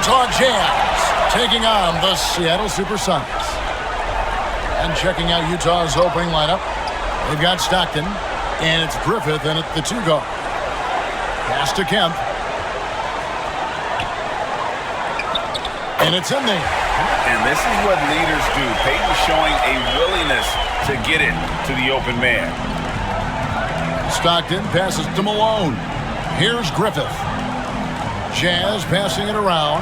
Utah Jazz taking on the Sietle Supersonics. And checking out Utah's opening lineup, they've got Stockton, and it's Griffith in at the 2 guard. Pass to Kemp. And it's in there. And this is what leaders do. Peyton showing a willingness to get it to the open man. Stockton passes to Malone. Here's Griffith. Jazz passing it around.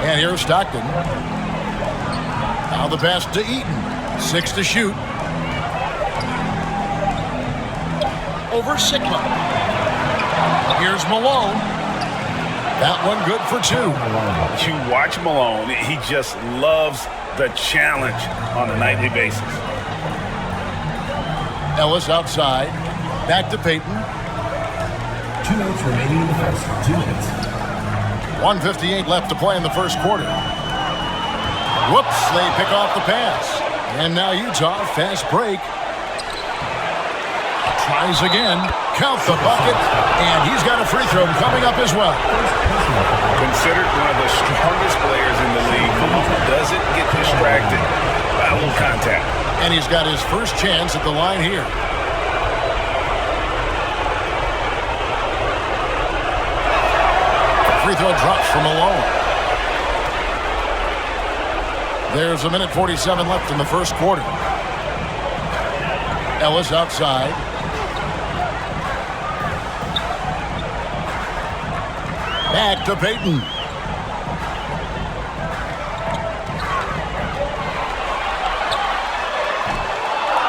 And here's Stockton. Now the pass to Eaton. 6 to shoot. Over Sigma. Here's Malone. That one good for 2. You watch Malone, he just loves the challenge on a nightly basis. Ellis outside. Back to Peyton. 2 minutes remaining in the first. 2 minutes. 1:58 left to play in the first quarter. Whoops, they pick off the pass. And now Utah, fast break. Tries again. Count the bucket. And he's got a free throw coming up as well. Considered one of the strongest players in the league, Malone doesn't get distracted by a little contact. And he's got his first chance at the line here. Free throw drops from Malone. There's 1:47 left in the first quarter. Ellis outside. Back to Peyton.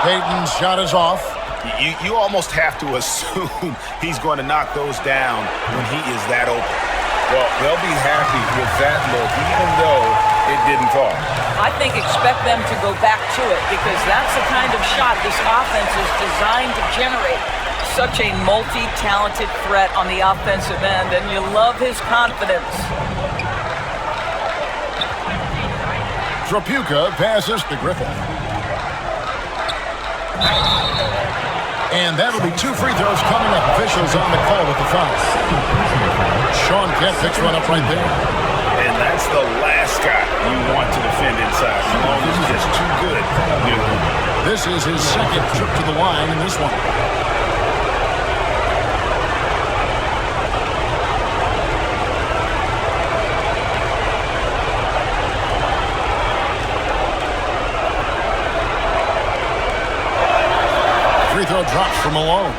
Peyton's shot is off. You almost have to assume he's going to knock those down when he is that open. Well, they'll be happy with that look, even though it didn't fall. I think expect them to go back to it because that's the kind of shot this offense is designed to generate. Such a multi-talented threat on the offensive end, and you love his confidence. Trapuka passes to Griffith. And that'll be 2 free throws coming up. Officials on the call with the foul. Sean Kemp picks one up right there. And that's the last guy you want to defend inside. Malone is just too good. This is his second trip to the line in this one. Free throw drops for Malone.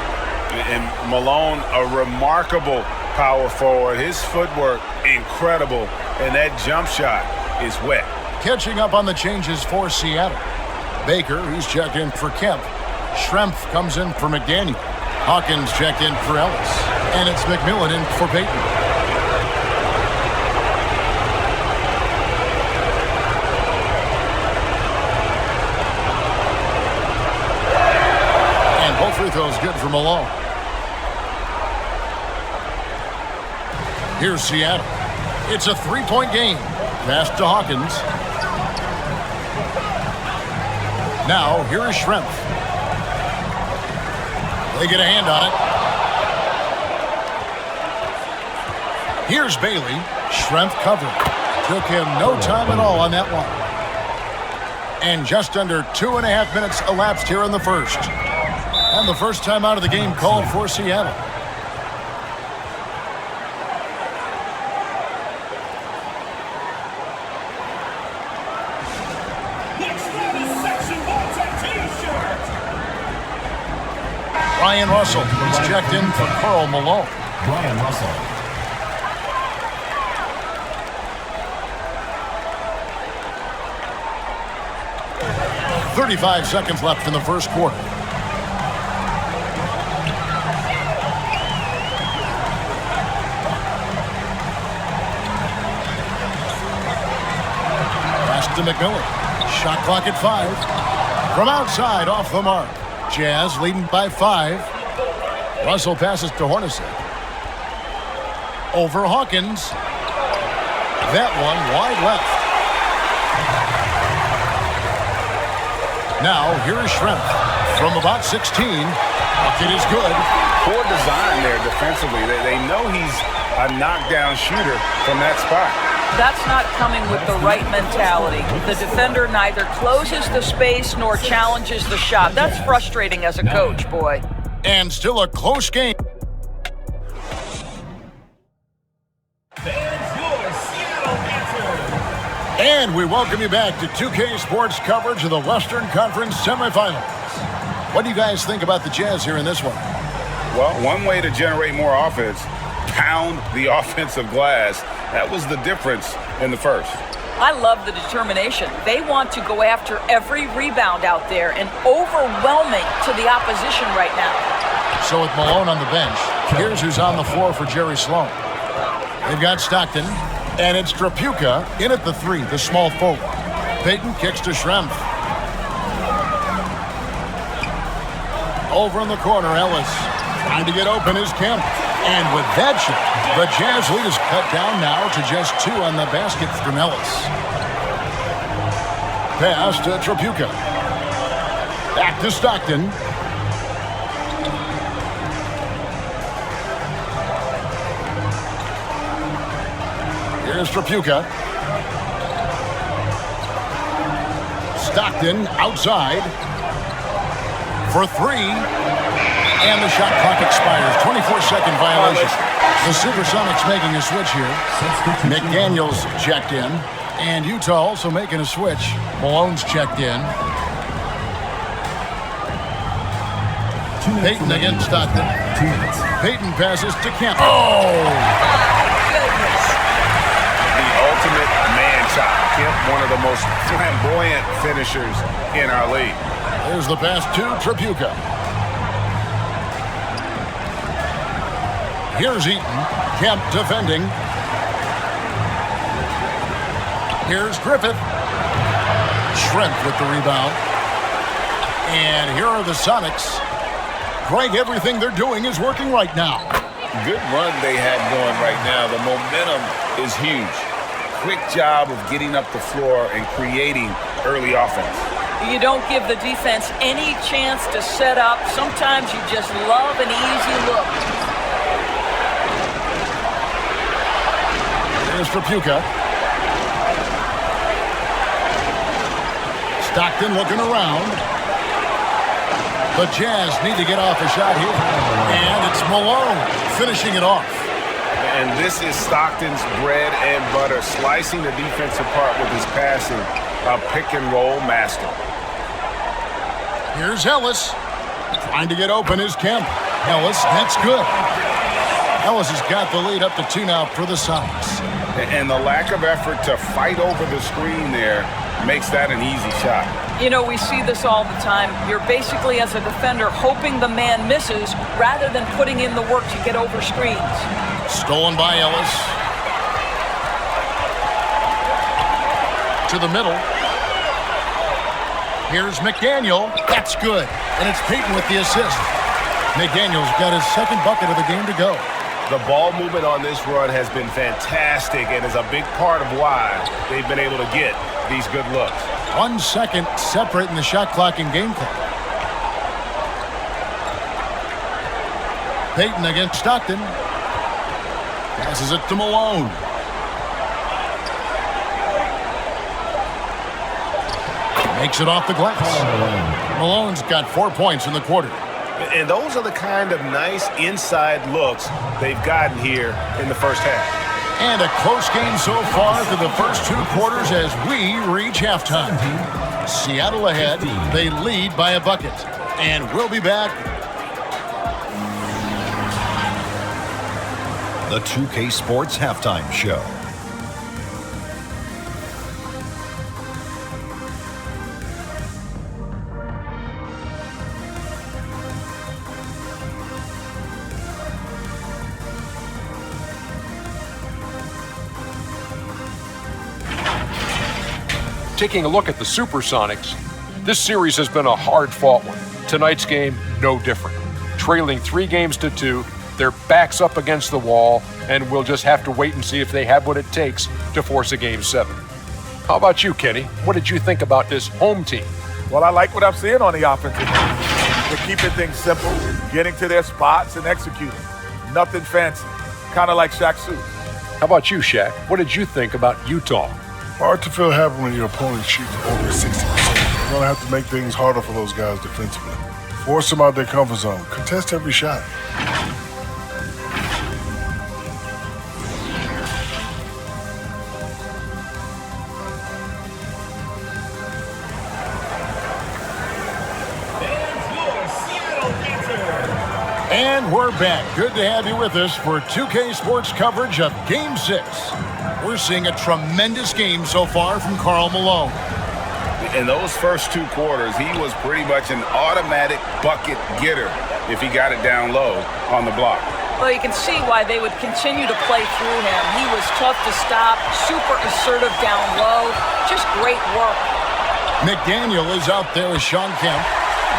And Malone, a remarkable power forward. His footwork, incredible. And that jump shot is wet. Catching up on the changes for Seattle. Baker, who's checked in for Kemp. Schrempf comes in for McDaniel. Hawkins checked in for Ellis. And it's McMillan in for Peyton. Free throws good for Malone. Here's Seattle. It's a 3-point game. Pass to Hawkins. Now, here is Schrempf. They get a hand on it. Here's Bailey. Schrempf covered. Took him no time at all on that one. And just under 2.5 minutes elapsed here in the first. And the first time out of the game called for Seattle. Ryan Russell is checked in for Karl Malone. Ryan Russell. .35 seconds left in the first quarter. To McMillan. Shot clock at 5. From outside, off the mark. Jazz leading by 5. Russell passes to Hornacek. Over Hawkins. That one wide left. Now, here is Schrempf. From about 16. Bucket is good. poor design there defensively. They know he's a knockdown shooter from that spot. That's not coming with the right mentality. The defender neither closes the space nor challenges the shot. That's frustrating as a coach, boy. And still a close game. And we welcome you back to 2K Sports coverage of the Western Conference semifinals. What do you guys think about the Jazz here in this one? Well, one way to generate more offense, pound the offensive glass. That was the difference in the first. I love the determination. They want to go after every rebound out there and overwhelming to the opposition right now. So with Malone on the bench, here's who's on the floor for Jerry Sloan. They've got Stockton, and it's Trapuka in at the three, the small forward. Peyton kicks to Schrempf. Over in the corner, Ellis. Trying to get open is Kemp. And with that shot, the Jazz lead is cut down now to just 2 on the basket from Ellis. Pass to Trapuka. Back to Stockton. Here's Trapuka. Stockton outside for 3. And the shot clock expires. 24-second violation. The Supersonics making a switch here. McDaniels checked in. And Utah also making a switch. Malone's checked in. Peyton against Stockton. Peyton passes to Kemp. Oh! The ultimate man chop. Kemp, one of the most flamboyant finishers in our league. There's the pass to Trapuka. Here's Eaton. Kemp defending. Here's Griffith. Schrempf with the rebound. And here are the Sonics. Greg, everything they're doing is working right now. Good run they had going right now. The momentum is huge. Quick job of getting up the floor and creating early offense. You don't give the defense any chance to set up. Sometimes you just love an easy look. There's Trapuka. Stockton looking around. The Jazz need to get off a shot here. And it's Malone finishing it off. And this is Stockton's bread and butter, slicing the defense apart with his passing. A pick-and-roll master. Here's Ellis. Trying to get open is Kemp. Ellis, that's good. Ellis has got the lead up to 2 now for the Sonics. And the lack of effort to fight over the screen there makes that an easy shot. You know, we see this all the time. You're basically, as a defender, hoping the man misses rather than putting in the work to get over screens. Stolen by Ellis. To the middle. Here's McDaniel. That's good. And it's Peyton with the assist. McDaniel's got his second bucket of the game to go. The ball movement on this run has been fantastic and is a big part of why they've been able to get these good looks. 1 second separating the shot clock and game clock. Peyton against Stockton. Passes it to Malone. Makes it off the glass. Malone's got 4 points in the quarter. And those are the kind of nice inside looks they've gotten here in the first half. And a close game so far through the first 2 quarters as we reach halftime. Seattle ahead. They lead by a bucket. And we'll be back. The 2K Sports Halftime Show. Taking a look at the Supersonics, this series has been a hard-fought one. Tonight's game, no different. Trailing 3 games to 2, their backs up against the wall, and we'll just have to wait and see if they have what it takes to force a Game 7. How about you, Kenny? What did you think about this home team? Well, I like what I'm seeing on the offensive end. They're keeping things simple, getting to their spots and executing. Nothing fancy, kind of like Shaq's suit. How about you, Shaq? What did you think about Utah? Hard to feel happy when your opponent shoots over 60%. You're going to have to make things harder for those guys defensively. Force them out their comfort zone. Contest every shot. And we're back. Good to have you with us for 2K Sports coverage of Game 6. We're seeing a tremendous game so far from Karl Malone. In those first 2 quarters, he was pretty much an automatic bucket getter if he got it down low on the block. Well, you can see why they would continue to play through him. He was tough to stop, super assertive down low, just great work. McDaniel is out there with Shon Kemp.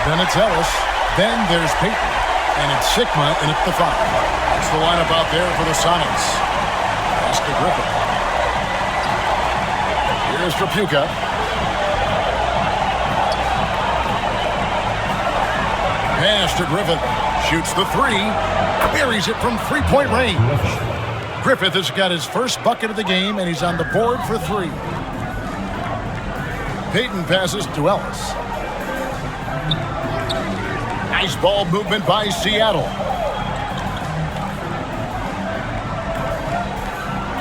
Then it's Ellis. Then there's Peyton. And it's Sigma in at the 5. That's the lineup out there for the Sonics. Pass to Griffin. Here's Trapuka. Pass to Griffin. Shoots the 3. Buries it from three-point range. Griffith has got his first bucket of the game, and he's on the board for 3. Peyton passes to Ellis. Nice ball movement by Seattle.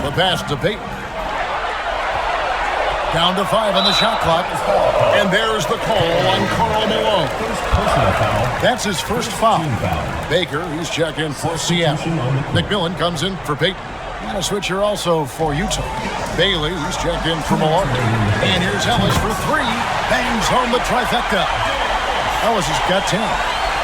The pass to Peyton. Down to 5 on the shot clock. And there's the call on Karl Malone. That's his first foul. Baker, he's checked in for Seattle. McMillan comes in for Peyton. And a switcher also for Utah. Bailey, he's checked in for Malone. And here's Ellis for 3. Bangs home the trifecta. Ellis has got 10.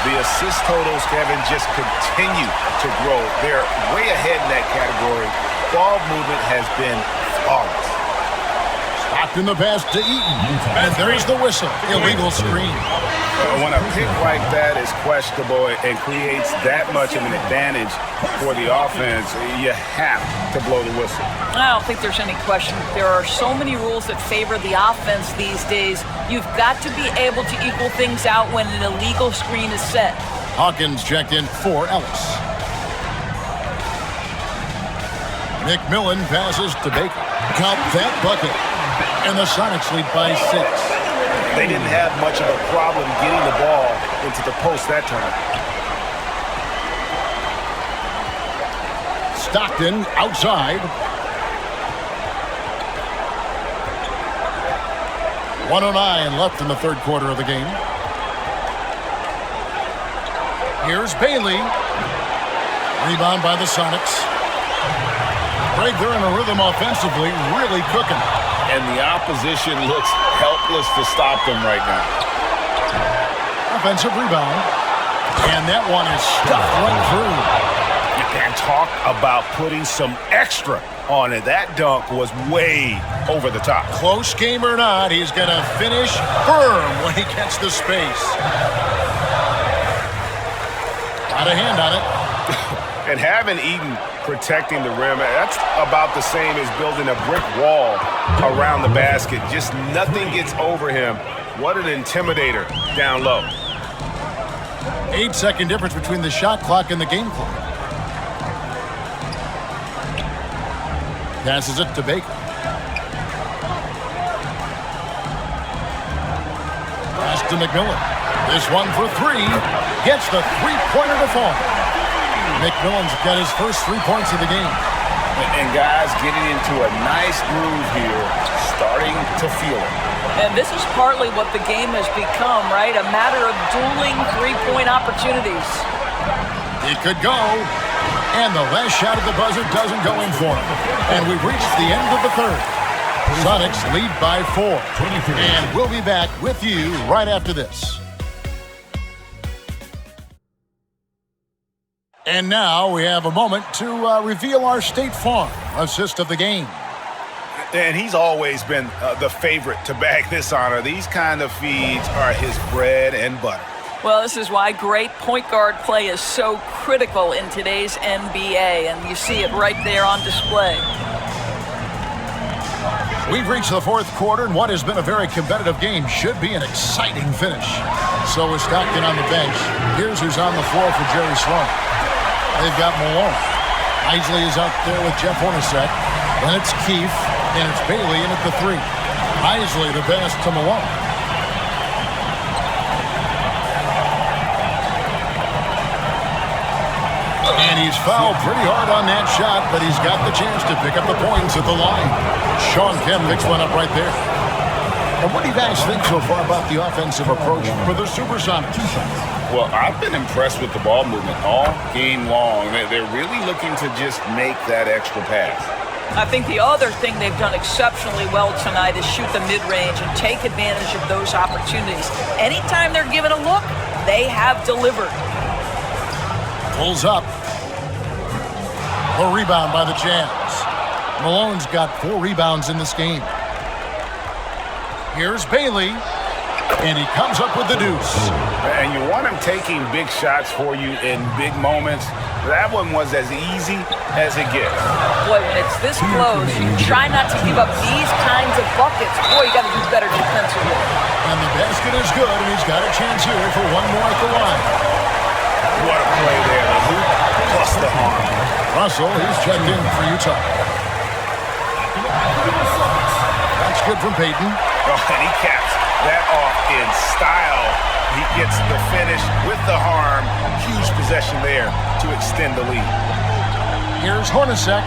The assist totals, Kevin, just continue to grow. They're way ahead in that category. Ball movement has been flawless. Stopped in the pass to Eaton. And there's the whistle. Illegal screen. When a pick like that is questionable and creates that much of an advantage for the offense, you have to blow the whistle. I don't think there's any question. There are so many rules that favor the offense these days. You've got to be able to equal things out when an illegal screen is set. Hawkins checked in for Ellis. McMillan passes to Baker. Count that bucket. And the Sonics lead by 6. They didn't have much of a problem getting the ball into the post that time. Stockton outside. 1:09 left in the third quarter of the game. Here's Bailey. Rebound by the Sonics. Greg, they're in a rhythm offensively, really cooking. And the opposition looks helpless to stop them right now. Offensive rebound. And that one is stuffed right through. You can talk about putting some extra on it. That dunk was way over the top. Close game or not, he's going to finish firm when he gets the space. Got a hand on it. And having Eaton protecting the rim, that's about the same as building a brick wall around the basket. Just nothing gets over him. What an intimidator down low. 8-second difference between the shot clock and the game clock. Passes it to Baker. Pass to McMillan. This one for 3. Gets the three-pointer to fall. McMillan's got his first 3 points of the game. And guys getting into a nice groove here, starting to feel it. And this is partly what the game has become, right? A matter of dueling three-point opportunities. It could go. And the last shot at the buzzer doesn't go in for him. And we've reached the end of the third. Sonics lead by 4. And we'll be back with you right after this. And now we have a moment to reveal our State Farm assist of the game. And he's always been the favorite to bag this honor. These kind of feeds are his bread and butter. Well, this is why great point guard play is so critical in today's NBA, and you see it right there on display. We've reached the fourth quarter, and what has been a very competitive game should be an exciting finish. So is Stockton on the bench. Here's who's on the floor for Jerry Sloan. They've got Malone. Isley is out there with Jeff Hornacek. Then it's Keefe, and it's Bailey in at the 3. Isley the best to Malone. And he's fouled pretty hard on that shot, but he's got the chance to pick up the points at the line. Sean Kemp picks one up right there. And what do you guys think so far about the offensive approach for the Supersonics? Well, I've been impressed with the ball movement all game long. They're really looking to just make that extra pass. I think the other thing they've done exceptionally well tonight is shoot the mid-range and take advantage of those opportunities. Anytime they're given a look, they have delivered. Pulls up. A rebound by the Jazz. Malone's got 4 rebounds in this game. Here's Bailey, and he comes up with the deuce. And you want him taking big shots for you in big moments. That one was as easy as it gets. Boy, when it's this close, you try not to give up these kinds of buckets. Boy, you got to do better defensively. And the basket is good, and he's got a chance here for one more at the line. What a play there, the hoop plus the arm. Russell, he's checked in for Utah. That's good from Peyton. Oh, and he caps that off in style. He gets the finish with the arm. Huge possession there to extend the lead. Here's Hornacek.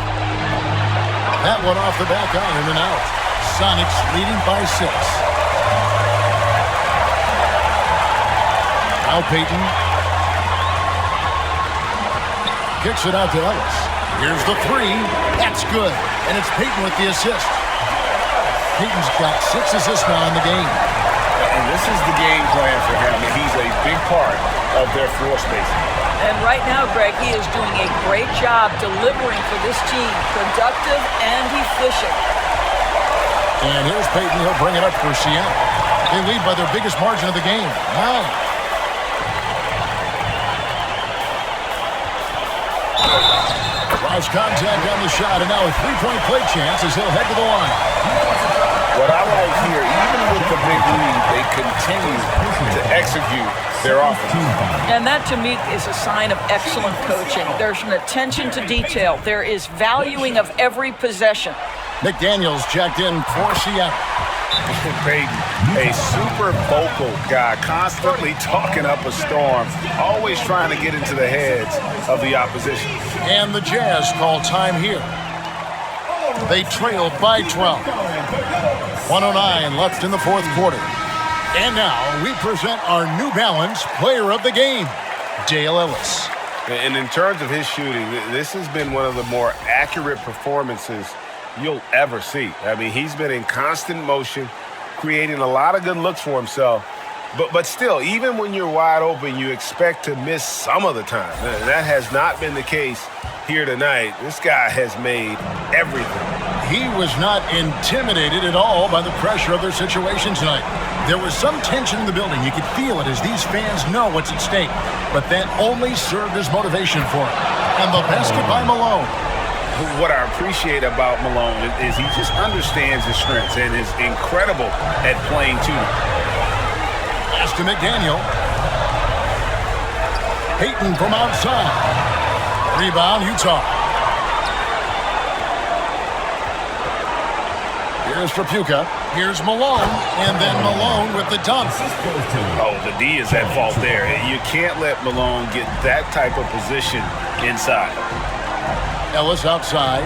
That one off the back iron and out. Sonics leading by 6. Now Peyton. Kicks it out to Ellis. Here's the 3. That's good. And it's Peyton with the assist. Peyton's got 6 assists now in the game. And this is the game plan for him. He's a big part of their floor spacing. And right now, Greg, he is doing a great job delivering for this team. Productive and efficient. And here's Peyton. He'll bring it up for Seattle. They lead by their biggest margin of the game, 9. Cross contact on the shot, and now a 3-point play chance as he'll head to the line. What I like here, even with the big lead, they continue to execute their offense. And that, to me, is a sign of excellent coaching. There's an attention to detail. There is valuing of every possession. McDaniels checked in for Seattle. Peyton, a super vocal guy, constantly talking up a storm, always trying to get into the heads of the opposition. And the Jazz call time here. They trailed by 12. 109 left in the fourth quarter. And now we present our New Balance Player of the Game, Dale Ellis. And in terms of his shooting, this has been one of the more accurate performances you'll ever see. I mean, he's been in constant motion, creating a lot of good looks for himself. But still, even when you're wide open, you expect to miss some of the time. That has not been the case here tonight. This guy has made everything. He was not intimidated at all by the pressure of their situation tonight. There was some tension in the building. You could feel it as these fans know what's at stake. But that only served as motivation for him. And the basket by Malone. What I appreciate about Malone is he just understands his strengths and is incredible at playing to them. Pass to McDaniel. Peyton from outside. Rebound, Utah. Here's Trapuka. Here's Malone. And then Malone with the dunk. Oh, the D is at fault there. You can't let Malone get that type of position inside. Ellis outside.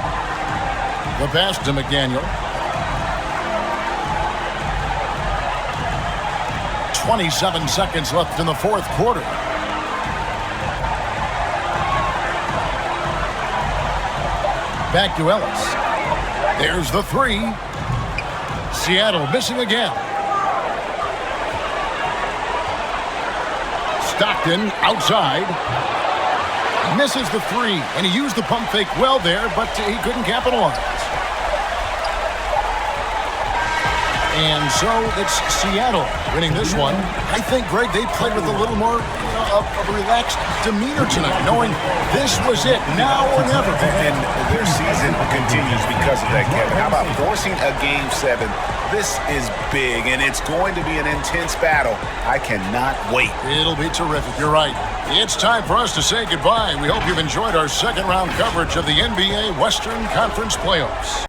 The pass to McDaniel. 27 seconds left in the fourth quarter. Back to Ellis. There's the 3. Seattle missing again. Stockton outside. Misses the 3, and he used the pump fake well there, but he couldn't capitalize. And so it's Seattle winning this one. I think, Greg, they played with a little more of a relaxed demeanor tonight, knowing this was it, now or never. And their season continues because of that, Kevin. How about forcing a Game 7? This is big, and it's going to be an intense battle. I cannot wait. It'll be terrific. You're right. It's time for us to say goodbye. We hope you've enjoyed our second round coverage of the NBA Western Conference playoffs.